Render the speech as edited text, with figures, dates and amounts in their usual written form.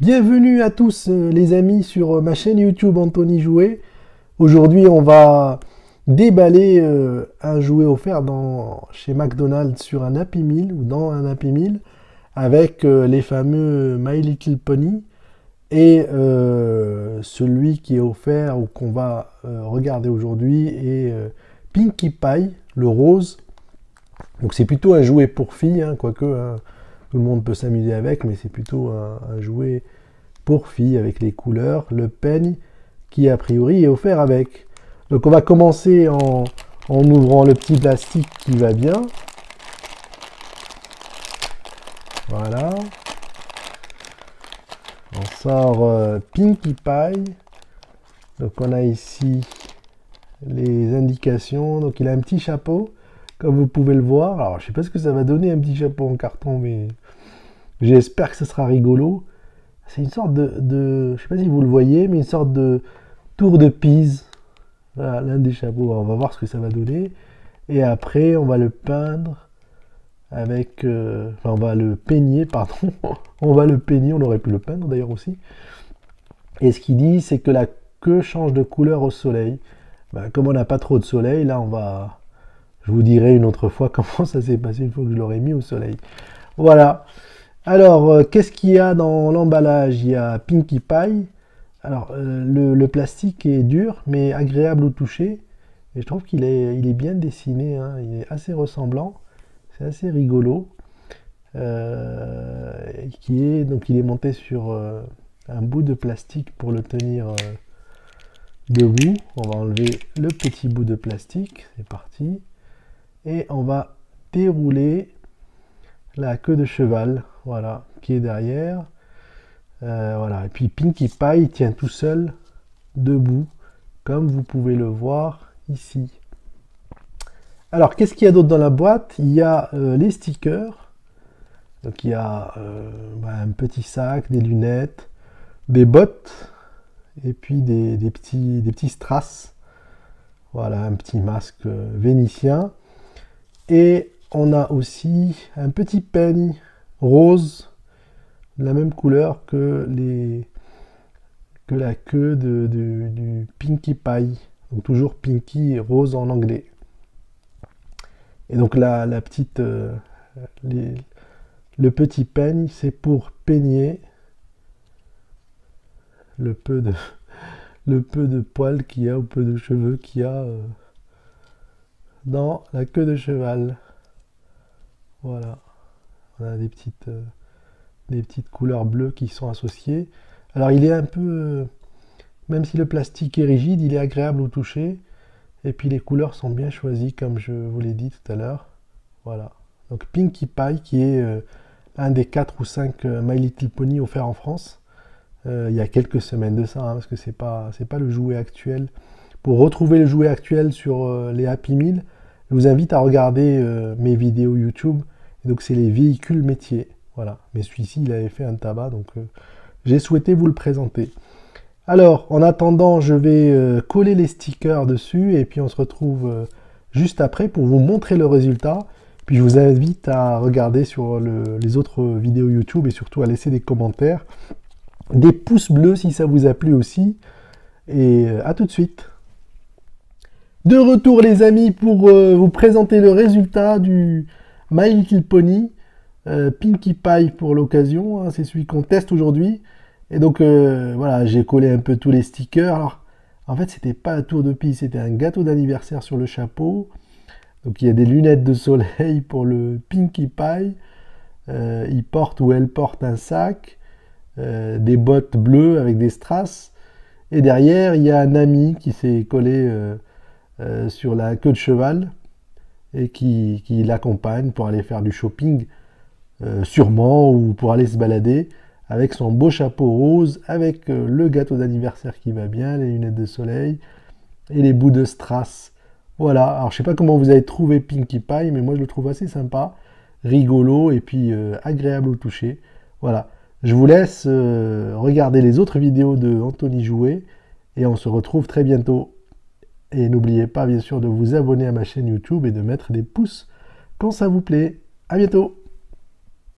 Bienvenue à tous les amis sur ma chaîne YouTube Anthony Jouet. Aujourd'hui on va déballer un jouet offert chez McDonald's sur un Happy Meal ou dans un Happy Meal avec les fameux My Little Pony et celui qui est offert ou qu'on va regarder aujourd'hui est Pinkie Pie, le rose. Donc c'est plutôt un jouet pour filles, hein, quoique hein, tout le monde peut s'amuser avec, mais c'est plutôt un jouet pour filles avec les couleurs, le peigne qui a priori est offert avec. Donc on va commencer en ouvrant le petit plastique qui va bien. Voilà. On sort Pinkie Pie. Donc on a ici les indications. Donc il a un petit chapeau, comme vous pouvez le voir. Alors je sais pas ce que ça va donner un petit chapeau en carton, mais j'espère que ce sera rigolo. C'est une sorte je sais pas si vous le voyez, mais une sorte de tour de Pise. Voilà, l'un des chapeaux. On va voir ce que ça va donner. Et après, on va le peindre avec... enfin, on va le peigner, pardon. On va le peigner, on aurait pu le peindre d'ailleurs aussi. Et ce qu'il dit, c'est que la queue change de couleur au soleil. Ben, comme on n'a pas trop de soleil, là, on va... Je vous dirai une autre fois comment ça s'est passé une fois que je l'aurai mis au soleil. Voilà. Alors, qu'est-ce qu'il y a dans l'emballage? Il y a Pinkie Pie. Alors, le plastique est dur, mais agréable au toucher. Et je trouve qu'il est bien dessiné, hein. Il est assez ressemblant. C'est assez rigolo. Donc, il est monté sur un bout de plastique pour le tenir debout. On va enlever le petit bout de plastique. C'est parti. Et on va dérouler la queue de cheval, voilà, qui est derrière. Voilà, et puis Pinkie Pie tient tout seul, debout, comme vous pouvez le voir ici. Alors, qu'est-ce qu'il y a d'autre dans la boîte? Il y a les stickers. Donc, il y a un petit sac, des lunettes, des bottes, et puis des petits strass. Voilà, un petit masque vénitien. Et on a aussi un petit peigne rose, de la même couleur que la queue du Pinkie Pie. Donc toujours Pinkie et rose en anglais. Et donc le petit peigne, c'est pour peigner le peu de poils qu'il y a, ou peu de cheveux qu'il y a dans la queue de cheval. Voilà. On a des petites couleurs bleues qui sont associées. Alors il est un peu, même si le plastique est rigide, il est agréable au toucher. Et puis les couleurs sont bien choisies, comme je vous l'ai dit tout à l'heure. Voilà. Donc Pinkie Pie, qui est un des 4 ou 5 My Little Pony offerts en France. Il y a quelques semaines de ça, hein, parce que c'est pas le jouet actuel. Pour retrouver le jouet actuel sur les Happy Meal, je vous invite à regarder mes vidéos YouTube. Et donc c'est les véhicules métiers. Voilà, mais celui-ci, il avait fait un tabac, donc j'ai souhaité vous le présenter. Alors, en attendant, je vais coller les stickers dessus, et puis on se retrouve juste après pour vous montrer le résultat. Puis je vous invite à regarder sur les autres vidéos YouTube, et surtout à laisser des commentaires, des pouces bleus si ça vous a plu aussi, et à tout de suite. De retour les amis pour vous présenter le résultat du My Little Pony. Pinkie Pie pour l'occasion, hein, c'est celui qu'on teste aujourd'hui. Et donc voilà, j'ai collé un peu tous les stickers. Alors, en fait, c'était pas un tour de piste, c'était un gâteau d'anniversaire sur le chapeau. Donc il y a des lunettes de soleil pour le Pinkie Pie. Il porte ou elle porte un sac, des bottes bleues avec des strass. Et derrière, il y a un ami qui s'est collé sur la queue de cheval et qui l'accompagne pour aller faire du shopping. Sûrement, ou pour aller se balader avec son beau chapeau rose, avec le gâteau d'anniversaire qui va bien, les lunettes de soleil et les bouts de strass. Voilà, alors je sais pas comment vous avez trouvé Pinkie Pie, mais moi je le trouve assez sympa, rigolo et puis agréable au toucher. Voilà, je vous laisse regarder les autres vidéos de Anthony Jouet et on se retrouve très bientôt. Et n'oubliez pas bien sûr de vous abonner à ma chaîne YouTube et de mettre des pouces quand ça vous plaît. À bientôt!